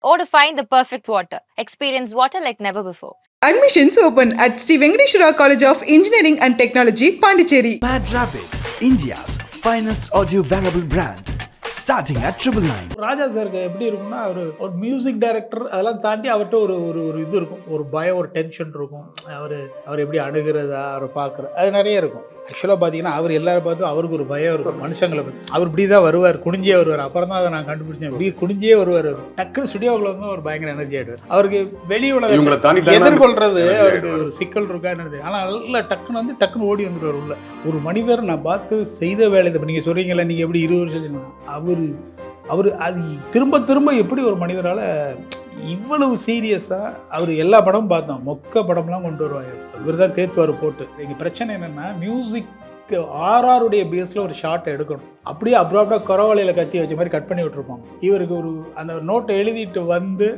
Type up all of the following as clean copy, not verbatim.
or to find the perfect water. Experience water like never before. Admissions open at Sri Venkateshwara College of Engineering and Technology, Pondicherry. Mad Rapid, India's finest audio wearable brand. Starting at 999. ராஜா சாருக்கு எப்படி இருக்கும்னா ஒரு music director அதெல்லாம் தாண்டி அவர்கிட்ட ஒரு ஒரு இது இருக்கும், ஒரு பயம், ஒரு டென்ஷன் இருக்கும். அவர் எப்படி அணுகிறதா, அவர் பார்க்குறது அது நிறைய இருக்கும். ஆக்சுவலாக பார்த்தீங்கன்னா அவர் எல்லாரும் பார்த்து அவருக்கு ஒரு பயம் இருக்கும் மனுஷங்களை பற்றி. அவர் இப்படி தான் வருவார், குனிஞ்சே வருவார். அப்புறம் தான் அதை நான் கண்டுபிடிச்சேன், இப்படி குனிஞ்சே வருவார். டக்குனு ஸ்டுடியோவில் வந்து அவர் பயங்கர எனர்ஜி ஆகிடுவார். அவருக்கு வெளி உலகம் எதிர்கொள்றது அவருக்கு ஒரு சிக்கல் இருக்கா என்னது. ஆனால் இல்லை, டக்குன்னு ஓடி வந்துடுவார் உள்ள. ஒரு மனிதர் நான் பார்த்து செய்த வேலை இப்போ நீங்கள் சொல்கிறீங்களா, நீங்கள் எப்படி 20 வருஷம் அவர் அது திரும்ப எப்படி ஒரு மனிதரால் இவ்வளவு சீரியஸாக அவர் எல்லா படமும் பார்த்தோம், மொக்க படம்லாம் கொண்டு வருவாங்க. இவர் தான் தேத்துவார் போட்டு. எங்கள் பிரச்சனை என்னென்னா மியூசிக் ஆர்ஆருடைய பேஸில் ஒரு ஷார்ட் எடுக்கணும். அப்படியே அப்ராப்டாக கொரவாலையில் கத்தி வச்ச மாதிரி கட் பண்ணி விட்டுருப்பாங்க. இவருக்கு ஒரு அந்த நோட்டை எழுதிட்டு வந்து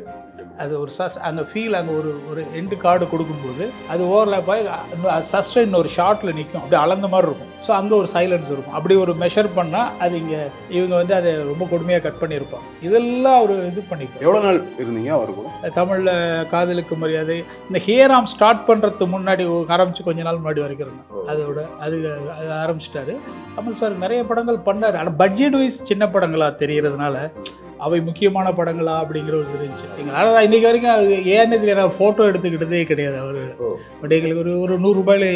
அது ஒரு அங்கே ஃபீல், அங்கே ஒரு எண்டு கார்டு கொடுக்கும்போது அது ஓவர்லேப் ஆகி சஸ்டைன் ஒரு ஷார்ட்டில் நிற்கும், அப்படி அளந்த மாதிரி இருக்கும். ஸோ அங்கே ஒரு சைலன்ஸ் இருக்கும். அப்படி ஒரு மெஷர் பண்ணால் அது இங்கே இவங்க வந்து அதை ரொம்ப கொடுமையாக கட் பண்ணியிருப்பாங்க. இதெல்லாம் ஒரு இது பண்ணிப்போம். எவ்வளோ நாள் இருந்தீங்க அவருக்கும்? தமிழில் காதலுக்கு மரியாதை, இந்த ஹியராம் ஸ்டார்ட் பண்ணுறதுக்கு முன்னாடி ஆரம்பித்து கொஞ்ச நாள் முன்னாடி வரைக்கும் இருந்தேன். அதோட அது ஆரம்பிச்சிட்டாரு. கமல் சார் நிறைய படங்கள் பண்ணார். ஆனால் பட்ஜெட் வைஸ் சின்ன படங்களாக தெரிகிறதுனால அவை முக்கியமான படங்களா அப்படிங்கிற ஒரு இருந்துச்சு. ஆனால் இன்றைக்கி வரைக்கும் அது ஏன்னு தெரியல, ஃபோட்டோ எடுத்துக்கிட்டதே கிடையாது அவர். பட் எங்களுக்கு ஒரு 100 ரூபாயில்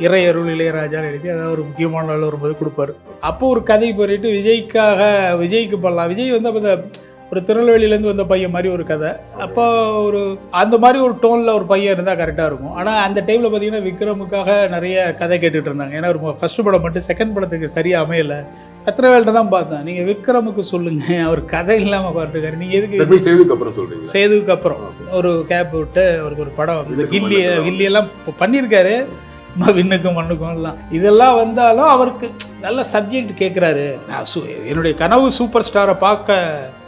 இறை அருள் இளையராஜான்னு எழுதி அதாவது ஒரு முக்கியமான நாள் வரும்போது கொடுப்பாரு. அப்போ ஒரு கதை போயிட்டு விஜய்க்கு பண்ணலாம். விஜய் வந்து அப்போ ஒரு திருநெல்வேலியிலேருந்து வந்த பையன் மாதிரி ஒரு கதை. அப்போ அந்த மாதிரி ஒரு டோனில் ஒரு பையன் இருந்தால் கரெக்டாக இருக்கும். ஆனால் அந்த டைமில் பார்த்தீங்கன்னா விக்ரமுக்காக நிறைய கதை கேட்டுட்டு இருந்தாங்க. ஏன்னா ஒரு ஃபர்ஸ்ட் படம் மட்டும் செகண்ட் படத்துக்கு சரியாக அமையலை. ரத்னவேல்ட்ட தான் பார்த்தேன், நீங்கள் விக்ரமுக்கு சொல்லுங்கள், அவர் கதை இல்லாமல் பார்த்துருக்காரு, நீங்கள் எதுக்கு சேதுக்கு அப்புறம் ஒரு கேப் விட்டு அவருக்கு ஒரு படம் கில்லியெல்லாம் பண்ணியிருக்காரு. விண்ணுக்கும் மண்ணுக்கும் எல்லாம் இதெல்லாம் வந்தாலும் அவருக்கு நல்ல சப்ஜெக்ட் கேட்குறாரு. நான் என்னுடைய கனவு சூப்பர் ஸ்டாரை பார்க்க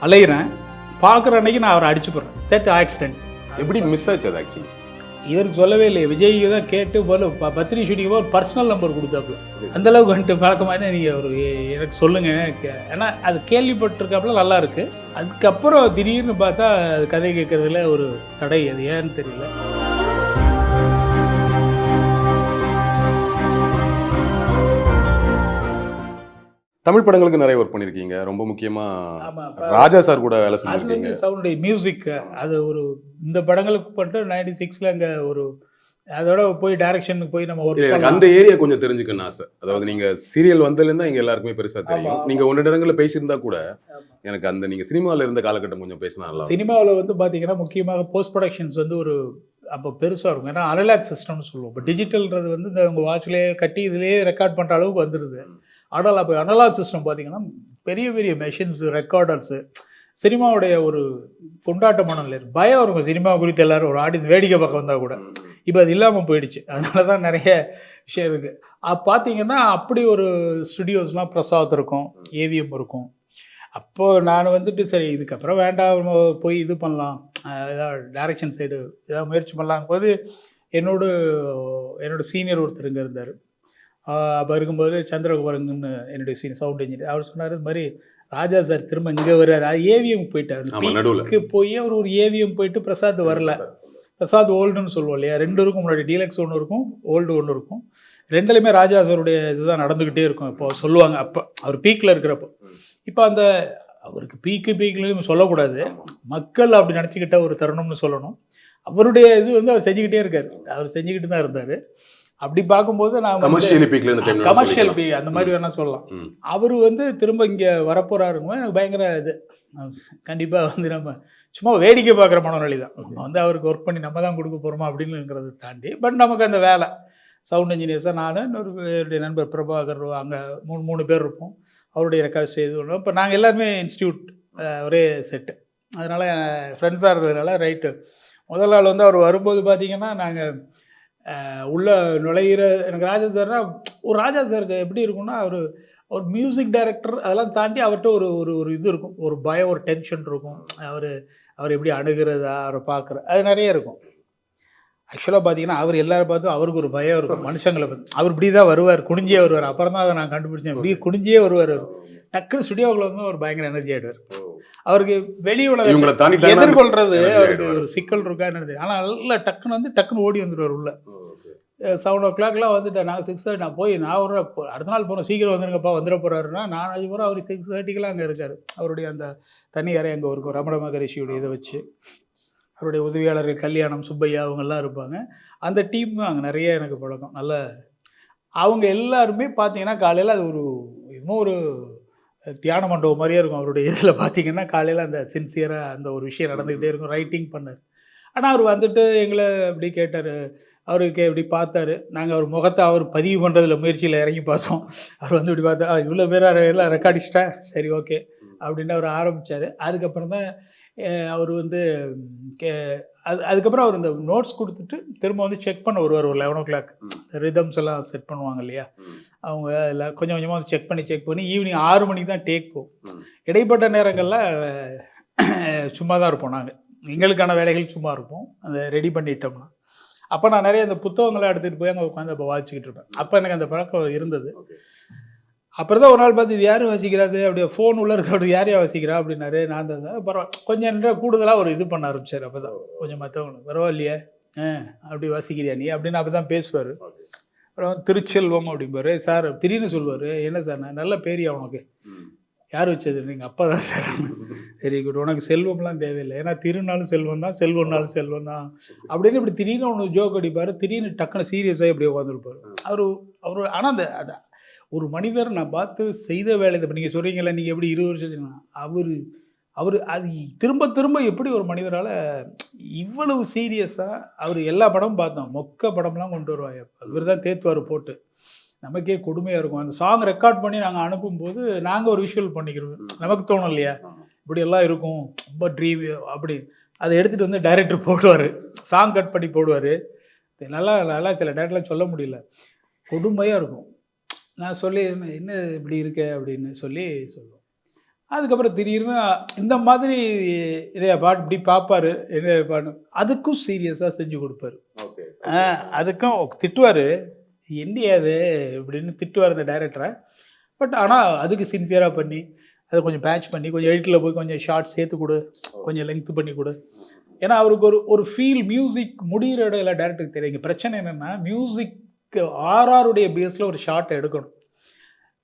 அலைகிறேன். பார்க்குற அன்னைக்கு நான் அவரை அடிச்சு போடுறேன். That accident. எப்படி மிஸ் ஆச்சு அது? ஆக்சுவலி இவருக்கு சொல்லவே இல்லை. விஜய் தான் கேட்டு போல பத்திரி ஷூட்டிங் ஒரு பர்சனல் நம்பர் கொடுத்தாப்புல. அந்தளவுக்கு வந்துட்டு பழக்கமான நீங்கள் ஒரு எனக்கு சொல்லுங்கள். ஏன்னா அது கேள்விப்பட்டிருக்காப்புல நல்லா இருக்குது. அதுக்கப்புறம் திடீர்னு பார்த்தா அது கதை கேட்குறதுல ஒரு தடை. அது ஏன்னு தெரியல. தமிழ் படங்களுக்கு நிறைய ஒர்க் பண்ணியிருக்கீங்க. ரொம்ப முக்கியமாக ராஜா சார் கூட வேலை செஞ்சுருக்கீங்க. சவுண்ட் மியூசிக் அது இந்த படங்களுக்கு பண்ணிட்டு 96ல் அங்கே அதோட போய் டைரக்ஷனுக்கு போய் நம்ம ஒர்க் அந்த ஏரியா கொஞ்சம் தெரிஞ்சுக்கணும் ஆசை. அதாவது நீங்கள் சீரியல் வந்ததுலேருந்து இங்கே எல்லாருக்குமே பெருசாக தெரியும். நீங்கள் 1 இடங்களில் பேசியிருந்தா கூட எனக்கு அந்த நீங்கள் சினிமாவில் இருந்த காலகட்டம் கொஞ்சம் பேசினா நல்லா. சினிமாவில் வந்து பார்த்தீங்கன்னா முக்கியமாக போஸ்ட் ப்ரொடக்ஷன்ஸ் வந்து அப்போ பெருசாக இருக்கும். ஏன்னா அனலாக் சிஸ்டம்னு சொல்லுவோம். இப்போ டிஜிட்டல்ன்றது வந்து இந்த உங்கள் வாட்ச்லேயே கட்டி இதுலேயே ரெக்கார்ட் பண்ணுற அளவுக்கு வந்துடுது. ஆனால் அப்போ அனலாக் சிஸ்டம் பார்த்தீங்கன்னா பெரிய பெரிய மெஷின்ஸு, ரெக்கார்டர்ஸு, சினிமாவுடைய ஒரு கொண்டாட்டமான பயம் இருக்கும். சினிமா குறித்து எல்லோரும் ஒரு ஆடியன்ஸ் வேடிக்கை பார்க்க வந்தால் கூட இப்போ அது இல்லாமல் போயிடுச்சு. அதனால தான் நிறைய விஷயம் இருக்குது. பார்த்தீங்கன்னா அப்படி ஒரு ஸ்டுடியோஸ்லாம் பிரசாத் இருக்கும், ஏவிஎம் இருக்கும். அப்போது நான் வந்துட்டு சரி இதுக்கப்புறம் வேண்டாம், போய் இது பண்ணலாம், ஏதாவது டைரக்ஷன் சைடு ஏதாவது முயற்சி பண்ணலாம் போது என்னோட சீனியர் ஒருத்தர் இங்கே இருந்தார். அப்போ இருக்கும்போது சந்திரகுமாரங்கன்னு என்னுடைய சவுண்ட் இன்ஜினியர், அவர் சொன்னார் இது மாதிரி ராஜா சார் திரும்ப இங்கே வர்றாரு. ஏவிஎம் போயிட்டார். பீக்கு போய் அவர் ஒரு ஏவிஎம் போயிட்டு பிரசாத் வரல. பிரசாத் ஓல்டுன்னு சொல்லுவோம் இல்லையா, 2 இருக்கும். முன்னாடி டீலக்ஸ் ஒன்று இருக்கும், ஓல்டு ஒன்று இருக்கும். 2லையுமே ராஜா சாருடைய இதுதான் நடந்துக்கிட்டே இருக்கும். இப்போ சொல்லுவாங்க அப்போ அவர் பீக்கில் இருக்கிறப்போ. இப்போ அவருக்கு பீக்குலையும் சொல்லக்கூடாது, மக்கள் அப்படி நினச்சிக்கிட்ட ஒரு தருணம்னு சொல்லணும். அவருடைய இது வந்து அவர் செஞ்சுக்கிட்டே இருக்கார், அவர் செஞ்சுக்கிட்டு தான் இருந்தார். அப்படி பார்க்கும்போது நான் கமர்ஷியல் பீ அந்த மாதிரி வேணால் சொல்லலாம். அவர் வந்து திரும்ப இங்கே வரப்போகிறாருங்க. எனக்கு பயங்கர இது. கண்டிப்பாக வந்து நம்ம சும்மா வேடிக்கை பார்க்குற மனநிலை தான். வந்து அவருக்கு ஒர்க் பண்ணி நம்ம தான் கொடுக்க போகிறோமா அப்படின்னுங்கிறத தாண்டி பட் நமக்கு அந்த வேலை சவுண்ட் இன்ஜினியர்ஸாக நான் என்னுடைய நண்பர் பிரபாகர் அங்கே 3 பேர் இருப்போம். அவருடைய ரெக்கார்ட் செய்து விடுவோம். இப்போ நாங்கள் எல்லாருமே இன்ஸ்டியூட் ஒரே செட்டு, அதனால் ஃப்ரெண்ட்ஸாக இருந்ததுனால ரைட்டு. முதல் நாள் வந்து அவர் வரும்போது பார்த்திங்கன்னா நாங்கள் உள்ளே நுழையிற எனக்கு ராஜா சார்னா ராஜா சாருக்கு எப்படி இருக்குன்னா ஒரு மியூசிக் டைரக்டர் அதெல்லாம் தாண்டி அவர்கிட்ட ஒரு இது இருக்கும், ஒரு பயம், ஒரு டென்ஷன் இருக்கும். அவர் எப்படி அணுகிறதா, அவரை பார்க்குற அது நிறைய இருக்கும். ஆக்சுவலாக பார்த்தீங்கன்னா அவர் எல்லாரும் பார்த்தும் அவருக்கு ஒரு பயம் இருக்கும் மனுஷங்களை பற்றி. அவர் இப்படி தான் வருவார், குனிஞ்சே வருவார். அப்புறம் தான் அதை நான் கண்டுபிடிச்சேன், இப்படி குனிஞ்சே வருவார். டக்குன்னு ஸ்டுடியோவில் வந்து ஒரு பயங்கர எனர்ஜி ஆகிடுவார். அவருக்கு வெளி இவங்களை உலகத்தை தாண்டிட்டாங்கன்னா எதிர்கொள்றது energy அவருக்கு ஆயிடுவாரு. ஒரு சிக்கல் இருக்கான்னு தெரியும். ஆனால் நல்லா டக்குன்னு ஓடி வந்துடுவார் உள்ள. 7:00 வந்துட்டேன். நாங்கள் 6:30 நான் போய் நான் ஒரு அடுத்த நாள் போகிறோம், சீக்கிரம் வந்துருங்கப்பா வந்துட போகிறாருன்னா, நான் அது போகிறோம். அவர் 6:30 அங்கே இருக்கார். அவருடைய அந்த தனி அறை அங்கே இருக்கும், ரமண மகரிஷியுடைய இதை வச்சு. அவருடைய உதவியாளர்கள் கல்யாணம், சுப்பையா அவங்கெல்லாம் இருப்பாங்க. அந்த டீம் தான் அங்கே நிறைய எனக்கு பழக்கம். நல்ல அவங்க எல்லாருமே பார்த்தீங்கன்னா காலையில் அது இன்னும் ஒரு தியான மண்டபம் மாதிரியே இருக்கும். அவருடைய இதில் பார்த்தீங்கன்னா காலையில் அந்த சின்சியராக அந்த ஒரு விஷயம் நடந்துக்கிட்டே இருக்கும். ரைட்டிங் பண்ணார். ஆனால் அவர் வந்துட்டு எங்களை அப்படி கேட்டார். அவருக்கு இப்படி பார்த்தாரு. நாங்கள் அவர் முகத்தை அவர் பதிவு பண்ணுறதுல முயற்சியில் இறங்கி பார்த்தோம். அவர் வந்து இப்படி பார்த்தா இவ்வளோ பேராக எல்லாம் ரெக்கார்டிஸ்டா, சரி ஓகே அப்படின்னு அவர் ஆரம்பித்தார். அதுக்கப்புறம் தான் அவர் வந்து அதுக்கப்புறம் அவர் இந்த நோட்ஸ் கொடுத்துட்டு திரும்ப வந்து செக் பண்ண வருவார். ஒரு 11:00 ரிதம்ஸ் எல்லாம் செட் பண்ணுவாங்க இல்லையா, அவங்க அதில் கொஞ்சம் கொஞ்சமாக வந்து செக் பண்ணி ஈவினிங் 6 மணிக்கு தான் டேக் போகும். இடைப்பட்ட நேரங்களில் சும்மா தான் இருப்போம். நாங்கள் எங்களுக்கான வேலைகள் சும்மா இருப்போம், அந்த ரெடி பண்ணிட்டோம்னா. அப்போ நான் நிறைய அந்த புத்தகங்களை எடுத்துகிட்டு போய் அங்கே உட்காந்து அப்போ வாசிச்சுக்கிட்டு இருப்பேன். அப்போ எனக்கு அந்த பழக்கம் இருந்தது. அப்புறம் தான் ஒரு நாள் பார்த்து இது யார் வாசிக்கிறாரு, அப்படியே ஃபோன் உள்ள இருக்க யார் வாசிக்கிறா அப்படின்னாரு. நான் தான் பரவாயில்ல கொஞ்சம் கூடுதலாக ஒரு இது பண்ண ஆரம்பிச்சார். அப்போ தான் கொஞ்சம் மற்றவங்களுக்கு பரவாயில்லையே அப்படி வாசிக்கிறியா நீ அப்படின்னு அப்போ தான் பேசுவார். அப்புறம் திருச்செல்வம் அப்படிம்பாரு. சார் திடீர்னு சொல்லுவார், என்ன சார் நான் நல்ல பேரியா உனக்கு, யார் வச்சது, நீங்கள் அப்பா தான் சார். வெரி குட், உனக்கு செல்வம்லாம் தேவையில்லை, ஏன்னா திருநாளும் செல்வம் தான், செல்வம்னாலும் செல்வம் தான் அப்படின்னு இப்படி திடீர்னு ஒன்று ஜோக் அடிப்பார். திடீர்னு டக்குன்னு சீரியஸாக இப்படி உட்காந்துருப்பார் அவர். ஆனால் அந்த ஒரு மனிதர் நான் பார்த்து செய்த வேலை, இப்போ நீங்கள் சொல்கிறீங்களே நீங்கள் எப்படி 20 வருஷம் அவர் அது திரும்ப எப்படி ஒரு மனிதரால் இவ்வளவு சீரியஸாக அவர் எல்லா படமும் பார்த்தோம், மொக்க படம்லாம் கொண்டு வருவாங்க. இவர் தான் தேத்துவார் போட்டு, நமக்கே கொடுமையாக இருக்கும். அந்த சாங் ரெக்கார்ட் பண்ணி நாங்கள் அனுப்பும்போது நாங்கள் ஒரு விஷுவல் பண்ணிக்கிறோம், நமக்கு தோணும் இல்லையா இப்படியெல்லாம் இருக்கும் ரொம்ப ட்ரீம் அப்படி. அதை எடுத்துகிட்டு வந்து டைரக்டர் போடுவார், சாங் கட் பண்ணி போடுவார். நல்லா சில டேரக்டர்லாம் சொல்ல முடியல, கொடுமையாக இருக்கும். நான் சொல்லி என்ன இப்படி இருக்க அப்படின்னு சொல்லுவோம். அதுக்கப்புறம் திடீர்னு இந்த மாதிரி இதையா பாட்டு இப்படி பார்ப்பார், என்ன பாட்டு அதுக்கும் சீரியஸாக செஞ்சு கொடுப்பாரு. அதுக்கும் திட்டுவார், என்னையாது இப்படின்னு திட்டுவார் அந்த டைரக்டரை. பட் ஆனால் அதுக்கு சின்சியராக பண்ணி அதை கொஞ்சம் பேட்ச் பண்ணி கொஞ்சம் எடிட்டில் போய் கொஞ்சம் ஷார்ட் சேர்த்து கொடு, கொஞ்சம் லெங்க்த்து பண்ணி கொடு. ஏன்னா அவருக்கு ஒரு ஃபீல் மியூசிக் முடிகிற இடையில டைரக்டருக்கு தெரியும். பிரச்சனை என்னென்னா மியூசிக் ஆர்ஆருடைய பேஸில் ஒரு ஷார்ட்டை எடுக்கணும்,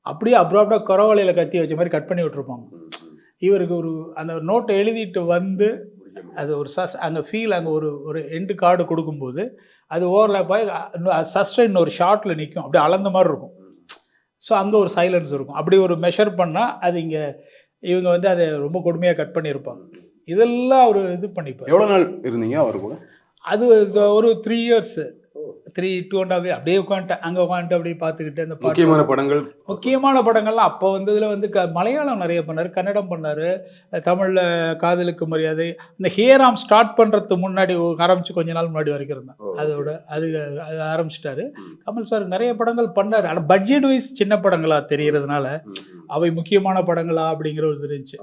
அப்படியே அப்ராப்டாக குறவலையில் கத்தி வச்ச மாதிரி கட் பண்ணி விட்டுருப்பாங்க. இவருக்கு அந்த நோட்டை எழுதிட்டு வந்து அது ஒரு அங்கே ஃபீல் அங்கே ஒரு எண்டு கார்டு கொடுக்கும்போது அது ஓவர்லேப் ஆகி சஸ்டைன் ஒரு ஷார்ட்டில் நிற்கும், அப்படியே அளந்த மாதிரி இருக்கும். ஸோ அங்கே ஒரு சைலன்ஸ் இருக்கும். அப்படி ஒரு மெஷர் பண்ணால் அது இங்கே இவங்க வந்து அதை ரொம்ப கொடுமையாக கட் பண்ணியிருப்பாங்க. இதெல்லாம் அவர் இது பண்ணிப்பார். எவ்வளோ நாள் இருந்தீங்க அவர் கூட? அது ஒரு 3 years 2.5 அப்படியே உட்காந்துட்டேன். அங்கே உட்காந்துட்டு அப்படியே பார்த்துக்கிட்டு அந்த முக்கியமான படங்கள்லாம் அப்போ வந்ததில் வந்து மலையாளம் நிறைய பண்ணார், கன்னடம் பண்ணார், தமிழில் காதலுக்கு மரியாதை, இந்த ஹேராம் ஸ்டார்ட் பண்ணுறதுக்கு முன்னாடி ஆரம்பித்து கொஞ்ச நாள் முன்னாடி வரைக்கும் இருந்தேன். அது ஆரம்பிச்சிட்டாரு. கமல் சார் நிறைய படங்கள் பண்ணார். ஆனால் பட்ஜெட் வைஸ் சின்ன படங்களாக தெரிகிறதுனால அவை முக்கியமான படங்களா அப்படிங்கிற ஒரு இருந்துச்சு.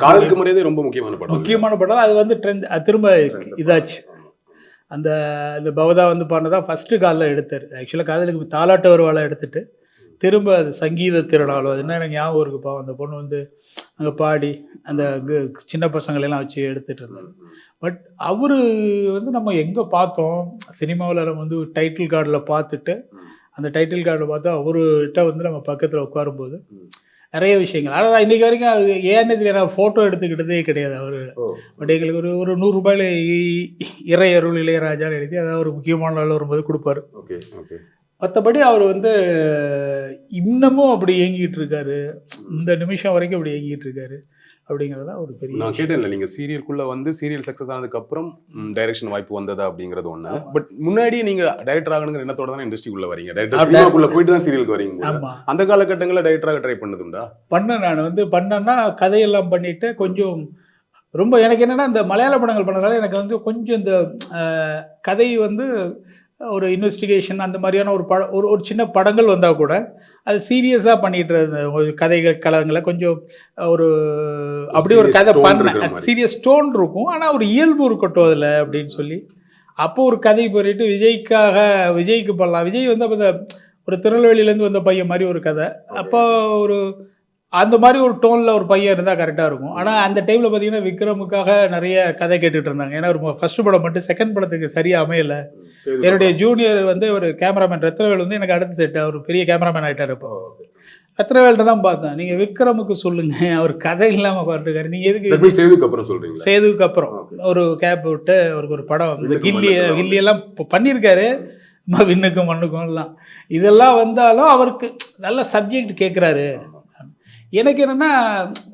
காதலுக்கு மரியாதை ரொம்ப முக்கியமான படம். அது வந்து ட்ரெண்ட் திரும்ப இதாச்சு. அந்த பவதா வந்து பாடினதான் ஃபஸ்ட்டு காலில் எடுத்தார். ஆக்சுவலாக காதலுக்கு தாலாட்டு வருவாளை எடுத்துட்டு திரும்ப அது சங்கீத திருநாளோ அது என்ன எனக்கு ஞாபகம் இருக்குப்பா. அந்த பொண்ணு வந்து அங்கே பாடி அந்த சின்ன பசங்களெல்லாம் வச்சு எடுத்துகிட்டு இருந்தார். பட் அவர் வந்து நம்ம எங்கே பார்த்தோம், சினிமாவில் நம்ம வந்து டைட்டில் கார்டில் பார்த்துட்டு அந்த டைட்டில் கார்டில் பார்த்தா அவர்கிட்ட வந்து நம்ம பக்கத்தில் உட்காரும்போது நிறைய விஷயங்கள். ஆனால் இன்றைக்கி வரைக்கும் அது ஏன்னு தெரியல, நான் ஃபோட்டோ எடுத்துக்கிட்டதே கிடையாது அவர். பட் எங்களுக்கு ஒரு 100 ரூபாயில் இறை அருள் இளையராஜான்னு எழுதி அதாவது ஒரு முக்கியமான நாள் வரும்போது கொடுப்பாரு. மற்றபடி அவர் வந்து இன்னமும் அப்படி இயங்கிட்டு இருக்காரு, இந்த நிமிஷம் வரைக்கும் அப்படி இயங்கிட்டு இருக்காரு அப்படிங்கிறதா ஒரு பெரிய. நான் கேட்டேன்ல, நீங்க சீரியலுக்குள்ள வந்து சீரியல் சக்சஸ் ஆனதுக்கு அப்புறம் டைரக்ஷன் வாய்ப்பு வந்ததா அப்படிங்கிறது ஒண்ணு. பட் முன்னாடியே நீங்க டைரக்டர் ஆகணுங்கிற எண்ணத்தோட தான் இண்டஸ்ட்ரிக்குள்ள வரீங்க, டைரக்டர் சினிமாக்குள்ள போயிட்டு தான் சீரியலுக்கு வரீங்க. அந்த காலகட்டங்களில் டைரக்டராக ட்ரை பண்ணதுண்டா? நான் வந்து பண்ணேன்னா கதையெல்லாம் பண்ணிட்டு கொஞ்சம் ரொம்ப எனக்கு என்னன்னா இந்த மலையாள படங்கள் பண்ணதுனால எனக்கு வந்து கொஞ்சம் இந்த கதை வந்து ஒரு இன்வெஸ்டிகேஷன் அந்த மாதிரியான ஒரு சின்ன படங்கள் வந்தால் கூட அது சீரியஸாக பண்ணிட்டு இருந்த கதைகள் கலங்களை கொஞ்சம் ஒரு அப்படி ஒரு கதை பண்ண சீரியஸ் டோன் இருக்கும், ஆனால் ஒரு இயல்பு இருக்கட்டும் அதில் அப்படின்னு சொல்லி அப்போ ஒரு கதை போயிட்டு விஜய்க்கு பண்ணலாம். விஜய் வந்து அப்போ ஒரு திருநெல்வேலியிலேருந்து வந்த பையன் மாதிரி ஒரு கதை. அப்போ அந்த மாதிரி ஒரு டோனில் ஒரு பையன் இருந்தால் கரெக்டாக இருக்கும். ஆனால் அந்த டைமில் பார்த்தீங்கன்னா விக்ரமுக்காக நிறைய கதை கேட்டுட்டு இருந்தாங்க. ஏன்னா ஒரு ஃபர்ஸ்ட் படம் மட்டும் செகண்ட் படத்துக்கு சரியாக அமையலை. என்னுடைய ஜூனியர் வந்து ஒரு கேமராமேன் ரத்னவேல் வந்து எனக்கு அடுத்த செட், அவர் பெரிய கேமராமேன் ஆகிட்டார். இப்போ ரத்னவேல்கிட்ட தான் பார்த்தேன், நீங்கள் விக்ரமுக்கு சொல்லுங்கள், அவர் கதை இல்லாமல் பார்த்துருக்காரு, நீங்கள் எதுக்கு சேதுக்கு அப்புறம் சொல்கிறீங்க? சேதுக்கு அப்புறம் ஒரு கேப் விட்டு அவருக்கு ஒரு படம் கில்லியெல்லாம் பண்ணியிருக்காரு, விண்ணுக்கும் மண்ணுக்கும் எல்லாம். இதெல்லாம் வந்தாலும் அவருக்கு நல்ல சப்ஜெக்ட் கேட்குறாரு. எனக்கு என்னென்னா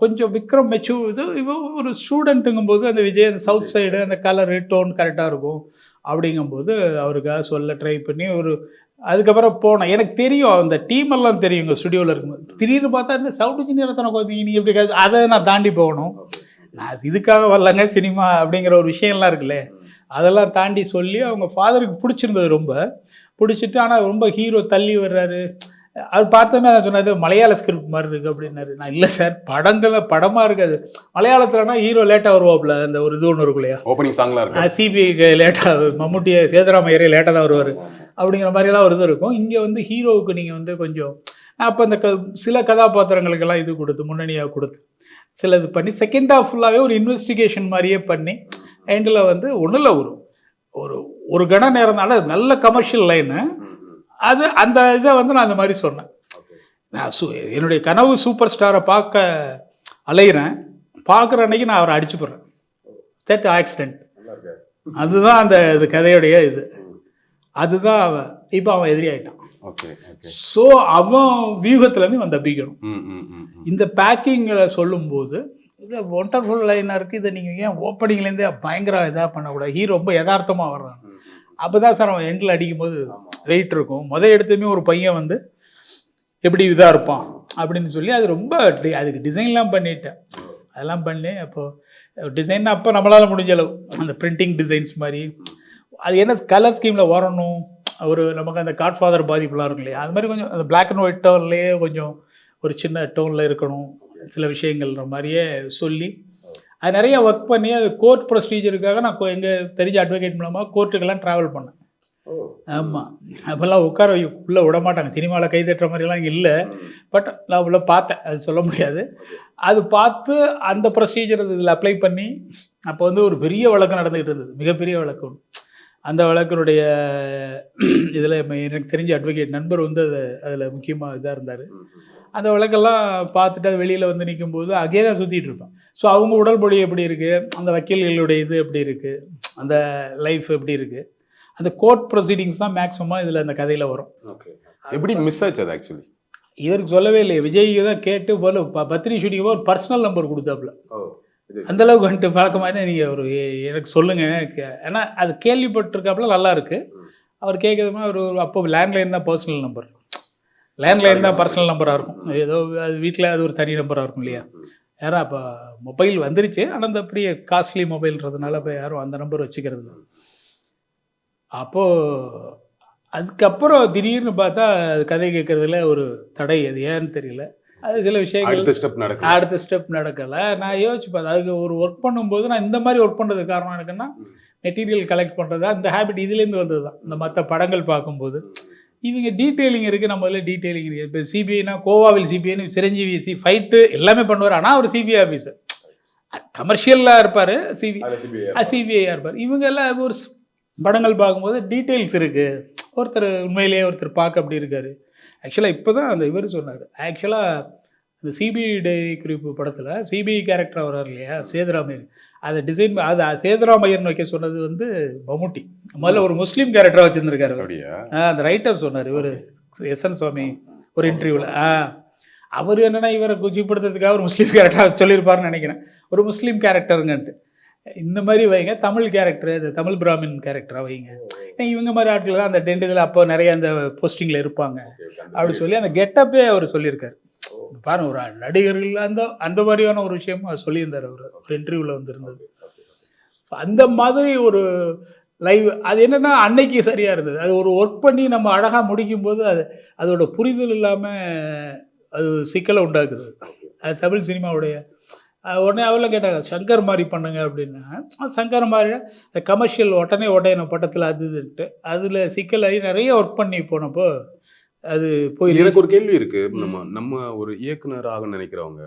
கொஞ்சம் விக்ரம் மெச்சூர் இது ஒரு ஸ்டூடெண்ட்டுங்கும்போது அந்த விஜய் அந்த சவுத் சைடு அந்த கலரு டோன் கரெக்டாக இருக்கும். அப்படிங்கும்போது அவருக்காக சொல்ல ட்ரை பண்ணி ஒரு அதுக்கப்புறம் போனேன். எனக்கு தெரியும் அந்த டீமெல்லாம் தெரியுங்க ஸ்டுடியோவில் இருக்கும்போது. திடீர்னு பார்த்தா இந்த சவுண்ட் இன்ஜினியர் தானே குழந்தைங்க, நீங்கள் எப்படி அதை நான் தாண்டி போகணும். நான் இதுக்காக வரலங்க சினிமா அப்படிங்கிற ஒரு விஷயம்லாம் இருக்குல்ல, அதெல்லாம் தாண்டி சொல்லி அவங்க ஃபாதருக்கு பிடிச்சிருந்தது, ரொம்ப பிடிச்சிட்டு. ஆனால் ரொம்ப ஹீரோ தள்ளி வர்றாரு. அவர் பார்த்தோமே அதை சொன்னார், மலையாள ஸ்கிரிப்ட் மாதிரி இருக்குது அப்படின்னாரு. நான் இல்லை சார், படமாக இருக்காது. மலையாளத்துலனா ஹீரோ லேட்டாக வருவாப்புல, அந்த ஒரு இது ஒன்று இருக்கும் இல்லையா, ஓப்பனிங் சாங்லாம் இருக்கும். சிபிஐக்கு லேட்டாக, மம்முட்டியை சேதுராமையரே லேட்டாக தான் வருவார் அப்படிங்கிற மாதிரிலாம் ஒரு இது இருக்கும். இங்கே வந்து ஹீரோவுக்கு நீங்கள் வந்து கொஞ்சம் அப்போ அந்த சில கதாபாத்திரங்களுக்கெல்லாம் இது கொடுத்து முன்னணியாக கொடுத்து சில இது பண்ணி செகண்ட் ஹாஃப் ஃபுல்லாகவே ஒரு இன்வெஸ்டிகேஷன் மாதிரியே பண்ணி எண்டில் வந்து ஒன்றும் இல்லை ஒரு ஒரு கண நேரம்னால நல்ல கமர்ஷியல் லைனு அது. அந்த இதை வந்து நான் அந்த மாதிரி சொன்னேன். நான் என்னுடைய கனவு சூப்பர் ஸ்டாரை பார்க்க அலைகிறேன், பார்க்குற அன்னைக்கு நான் அவரை அடிச்சு போடுறேன். That accident. அதுதான் அந்த இது கதையுடைய இது. அதுதான் அவன் இப்போ அவன் எதிரி ஆகிட்டான். ஸோ அவன் வியூகத்துலேருந்து அவன் தப்பிக்கணும். இந்த பேக்கிங்கில் சொல்லும்போது இது ஒண்டர்ஃபுல் லைனாக இருக்குது. இதை நீங்கள் ஏன் ஓப்பனிங்லேருந்தே பயங்கர இதாக பண்ணக்கூடாது, ஹீரோ ரொம்ப யதார்த்தமாக வர்றான். அப்போ தான் சார் அவன் எண்டில் அடிக்கும்போது வெயிட் இருக்கும். எடுத்துமே ஒரு பையன் வந்து எப்படி இதாக இருப்பான் அப்படின்னு சொல்லி அது ரொம்ப அதுக்கு டிசைன்லாம் பண்ணிட்டேன். அதெல்லாம் பண்ணி அப்போது டிசைன் அப்போ நம்மளால் முடிஞ்ச அளவு அந்த பிரிண்டிங் டிசைன்ஸ் மாதிரி அது என்ன கலர் ஸ்கீமில் வரணும், ஒரு நமக்கு அந்த காட்ஃபாதர் பாதிப்புலாம் இருக்கும் இல்லையா, அது மாதிரி கொஞ்சம் அந்த பிளாக் அண்ட் ஒயிட் டோன்லேயே கொஞ்சம் ஒரு சின்ன டோனில் இருக்கணும் சில விஷயங்கள்ன்ற மாதிரியே சொல்லி அது நிறைய ஒர்க் பண்ணி அது கோர்ட் ப்ரொசீஜருக்காக நான் எங்கள் தெரிஞ்ச அட்வொகேட் மூலமாக கோர்ட்டுக்கெல்லாம் ட்ராவல் பண்ணேன். ஆமாம், அப்போல்லாம் உட்கார உள்ளே விட மாட்டாங்க, சினிமாவில் கை தட்டுற மாதிரிலாம் இல்லை. பட் நான் உள்ள பார்த்தேன், அது சொல்ல முடியாது. அது பார்த்து அந்த ப்ரொசீஜர் இதில் அப்ளை பண்ணி அப்போ வந்து ஒரு பெரிய வழக்கு நடந்துகிட்டு இருந்தது, மிகப்பெரிய வழக்கு. அந்த வழக்கினுடைய இதில் எனக்கு தெரிஞ்ச அட்வொகேட் நண்பர் வந்து அதில் முக்கியமாக இதாக இருந்தார். அந்த வழக்கெல்லாம் பார்த்துட்டு அது வெளியில் வந்து நிற்கும்போது அங்கே தான் சுற்றிட்டு இருப்பேன். ஸோ அவங்க உடல் மொழி எப்படி இருக்குது, அந்த வக்கீல்களுடைய இது எப்படி இருக்குது, அந்த லைஃப் எப்படி இருக்குது, அந்த கோர்ட் ப்ரொசீடிங்ஸ் தான் மேக்ஸிமமாக இதில் அந்த கதையில் வரும். எப்படி மிஸ் ஆச்சு அது? ஆக்சுவலி இவருக்கு சொல்லவே இல்லை, விஜய்க்கு தான் கேட்டு போல பத்திரிகை ஷூட்டிங் ஒரு பர்சனல் நம்பர் கொடுத்தாப்புல. அந்தளவுக்கு வந்துட்டு பழக்கமான நீங்கள் ஒரு எனக்கு சொல்லுங்கள், ஏன்னா அது கேள்விப்பட்டிருக்காப்புல நல்லா இருக்குது. அவர் கேட்குறதுமா ஒரு அப்போ லேண்ட்லைன் தான் பர்சனல் நம்பர், லேண்ட்லைன் தான் பர்சனல் நம்பராக இருக்கும். ஏதோ அது வீட்டில் அது ஒரு தனி நம்பராக இருக்கும் இல்லையா. யாரும் அப்போ மொபைல் வந்துருச்சு, ஆனால் அந்த அப்படியே காஸ்ட்லி மொபைல்ன்றதுனால இப்போ யாரும் அந்த நம்பர் வச்சுக்கிறது இல்லை. அப்போது அதுக்கப்புறம் திடீர்னு பார்த்தா அது கதை கேட்குறதுல ஒரு தடை, அது ஏன்னு தெரியல. அது சில விஷயங்கள் அடுத்த ஸ்டெப் நடக்கலை. நான் யோசிச்சு பார்த்தேன், அதுக்கு ஒரு ஒர்க் பண்ணும்போது நான் இந்த மாதிரி ஒர்க் பண்ணுறதுக்கு காரணம் எனக்குன்னா மெட்டீரியல் கலெக்ட் பண்ணுறதா இந்த ஹேபிட் இதுலேருந்து வந்தது தான். இந்த மற்ற படங்கள் பார்க்கும்போது இவங்க டீட்டெயிலிங் இருக்குது, நம்மள டீட்டெயிலிங் இருக்குது. இப்போ சிபிஐனா கோவாவில் சிபிஐன்னு சிரஞ்சீவி ஃபைட்டு எல்லாமே பண்ணுவார், ஆனால் அவர் சிபிஐ ஆஃபீஸர், கமர்ஷியலாக இருப்பார், சிபிஐயாக இருப்பார். இவங்க எல்லாம் ஒரு படங்கள் பார்க்கும்போது டீட்டெயில்ஸ் இருக்குது. ஒருத்தர் உண்மையிலேயே ஒருத்தர் பார்க்க அப்படி இருக்கார். ஆக்சுவலாக இப்போ தான் அந்த இவர் சொன்னார், ஆக்சுவலாக இந்த சிபிஐ டைரி குறிப்பு படத்தில் சிபிஐ கேரக்டர் வர்றார் இல்லையா சேதுராமையர், அதை டிசைன் அது சேதுராமையர்னு வைக்க சொன்னது வந்து மம்முட்டி. முதல்ல ஒரு முஸ்லீம் கேரக்டராக வச்சுருந்துருக்காரு. அந்த ரைட்டர் சொன்னார், இவர் எஸ்என் சுவாமி ஒரு இன்டர்வியூவில். அவர் என்னென்னா இவரை குச்சிப்படுத்துறதுக்காக ஒரு முஸ்லீம் கேரக்டராக சொல்லியிருப்பாருன்னு நினைக்கிறேன், ஒரு முஸ்லீம் கேரக்டருங்கன்ட்டு. இந்த மாதிரி வைங்க, தமிழ் கேரக்டர், இந்த தமிழ் பிராமின் கேரக்டராக வைங்க, இவங்க மாதிரி ஆட்கள் தான் அந்த டென்ட்டுகள் அப்போ நிறைய அந்த போஸ்டிங்கில் இருப்பாங்க அப்படின்னு சொல்லி அந்த கெட்டப்பே அவர் சொல்லியிருக்காரு. பாருங்க, ஒரு நடிகர்கள் அந்த மாதிரியான ஒரு விஷயமும் அவர் சொல்லியிருந்தார். அவர் ஒரு இன்டர்வியூவில் வந்துருந்தது. அந்த மாதிரி ஒரு லைவ் அது என்னென்னா அன்னைக்கு சரியாக இருந்தது. அது ஒரு ஒர்க் பண்ணி நம்ம அழகாக முடிக்கும்போது அதோட புரிதல் இல்லாமல் அது சிக்கலை உண்டாக்குது. அது தமிழ் சினிமாவுடைய உடனே அவளை கேட்டாங்க, சங்கர் மாதிரி பண்ணுங்க அப்படின்னா. சங்கர் மாதிரி கமர்ஷியல் உடனே பட்டத்தில் அது இதுன்ட்டு அதில் சிக்கலாகி நிறைய ஒர்க் பண்ணி போனப்போ அது போய் எனக்கு ஒரு கேள்வி இருக்கு. நம்ம ஒரு இயக்குனர் ஆக நினைக்கிறவங்க,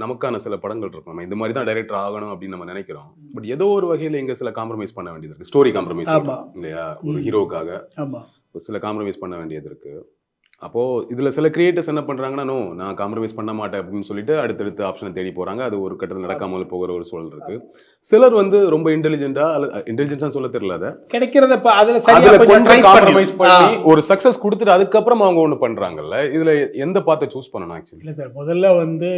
நமக்கான சில படங்கள் இருக்கும். நம்ம இந்த மாதிரி தான் டைரக்டர் ஆகணும் அப்படின்னு நம்ம நினைக்கிறோம். பட் ஏதோ ஒரு வகையில இங்க சில காம்ப்ரமைஸ் பண்ண வேண்டியது இருக்கு. ஸ்டோரி காம்ப்ரமைஸ் இல்லையா? ஒரு ஹீரோக்காக சில காம்ப்ரமைஸ் பண்ண வேண்டியது இருக்கு. அப்போ இதுல சில கிரியேட்டர்ஸ் என்ன பண்றாங்கன்னா, நோ நான் காம்ப்ரமைஸ் பண்ண மாட்டேன் அப்படின்னு சொல்லிட்டு அடுத்தடுத்து ஆப்ஷனை தேடி போறாங்க. அது ஒரு கட்டத்தில் நடக்காமல் போகிற ஒரு சூழல் இருக்கு. சிலர் வந்து ரொம்ப இன்டெலிஜென்ஸா சொல்ல தெரியல, அதை கிடைக்கிறத அதுல கொஞ்சம் காம்ப்ரமைஸ் பண்ணி ஒரு சக்சஸ் கொடுத்துட்டு அதுக்கப்புறம் அவங்க ஒண்ணு பண்றாங்கல்ல. இதுல எந்த பாத்தை சூஸ் பண்ணணும் ஆக்சுவலி? இல்ல சார், முதல்ல வந்து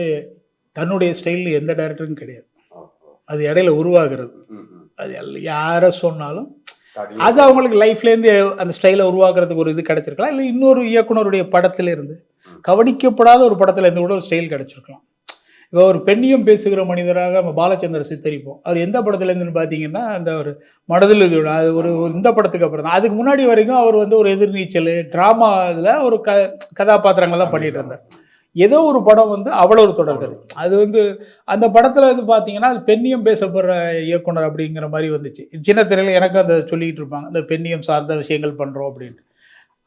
தன்னுடைய ஸ்டைல் எந்த டைரக்டரும் கிடையாது. அது இடையில உருவாகிறது. அது யார சொன்னாலும் அது அவங்களுக்கு லைஃப்லேருந்து அந்த ஸ்டைலை உருவாக்குறதுக்கு ஒரு இது கிடைச்சிருக்கலாம். இல்லை இன்னொரு இயக்குனருடைய படத்துல இருந்து கவனிக்கப்படாத ஒரு படத்துல இருந்து கூட ஒரு ஸ்டைல் கிடைச்சிருக்கலாம். இப்போ ஒரு பெண்ணியம் பேசுகிற மனிதராக நம்ம பாலச்சந்தர் சித்தரிப்போம். அவர் எந்த படத்துல இருந்துன்னு பார்த்தீங்கன்னா, அந்த ஒரு மனதில் அது ஒரு இந்த படத்துக்கு அப்புறம் தான். அதுக்கு முன்னாடி வரைக்கும் அவர் வந்து ஒரு எதிர்நீச்சல் ட்ராமா இதில் ஒரு கதாபாத்திரங்கள் தான் பண்ணிட்டு இருந்தார். ஏதோ ஒரு படம் வந்து அவ்வளோ ஒரு தொடர்கதை. அது வந்து அந்த படத்தில் வந்து பார்த்தீங்கன்னா அது பெண்ணியம் பேசப்படுற இயக்குனர் அப்படிங்கிற மாதிரி வந்துச்சு. சின்ன திரையில் எனக்கு அந்த சொல்லிக்கிட்டு இருப்பாங்க, இந்த பெண்ணியம் சார்ந்த விஷயங்கள் பண்ணுறோம் அப்படின்ட்டு.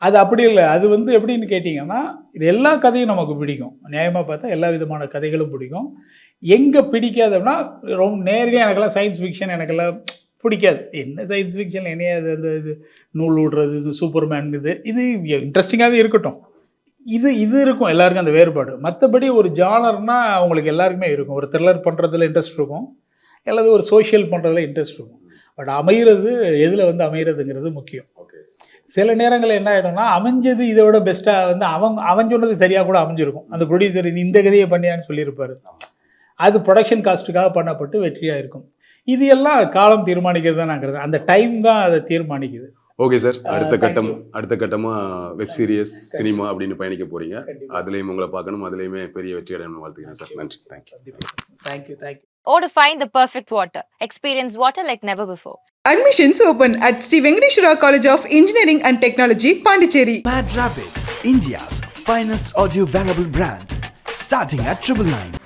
அது அப்படி இல்லை. அது வந்து எப்படின்னு கேட்டிங்கன்னா, இது எல்லா கதையும் நமக்கு பிடிக்கும். நியாயமாக பார்த்தா எல்லா விதமான கதைகளும் பிடிக்கும். எங்கே பிடிக்காதுன்னா, ரொம்ப நேரடியாக எனக்கெல்லாம் சயின்ஸ் ஃபிக்ஷன் எனக்கெல்லாம் பிடிக்காது. என்ன சயின்ஸ் ஃபிக்ஷன் என்னையே அது அந்த இது நூல் விடுறது, இது சூப்பர்மேன், இது இன்ட்ரெஸ்டிங்காகவே இருக்கட்டும். இது இருக்கும் எல்லாருக்கும் அந்த வேறுபாடு. மற்றபடி ஒரு ஜானர்னா அவங்களுக்கு எல்லாருக்குமே இருக்கும். ஒரு த்ரில்லர் பண்ணுறதுல இன்ட்ரெஸ்ட் இருக்கும், அல்லது ஒரு சோஷியல் பண்ணுறதுல இன்ட்ரெஸ்ட் இருக்கும். பட் அமைகிறது எதில் வந்து அமைகிறதுங்கிறது முக்கியம். சில நேரங்களில் என்ன ஆகிடும்னா, அமைஞ்சது இதை விட பெஸ்ட்டாக வந்து அவன் சொன்னது சரியாக கூட அமைஞ்சிருக்கும். அந்த ப்ரொடியூசர் இந்த கதையை பண்ணியான்னு சொல்லியிருப்பார். அது ப்ரொடக்ஷன் காஸ்ட்டுக்காக பண்ணப்பட்டு வெற்றியாக இருக்கும். இது எல்லாம் காலம் தீர்மானிக்கிறது தான் நாங்கிறது. அந்த டைம் தான் அதை தீர்மானிக்குது. ஓகே சார், அடுத்த கட்டமா வெப் சீரிஸ், சினிமா அப்படின்னு பயணிக்க போறீங்க. அதுலயும் உங்களை பார்க்கணும், அதுலயுமே பெரிய வெற்றி அடையணும்னு வாழ்த்துக்கிறேன் சார். நன்றி. Thank you. Or to find the perfect water. Experience water like never before. Admissions open at Sri Venkateshwara College of Engineering and Technology, Pondicherry. Mad Rabbit, India's finest audio wearable brand, starting at 999.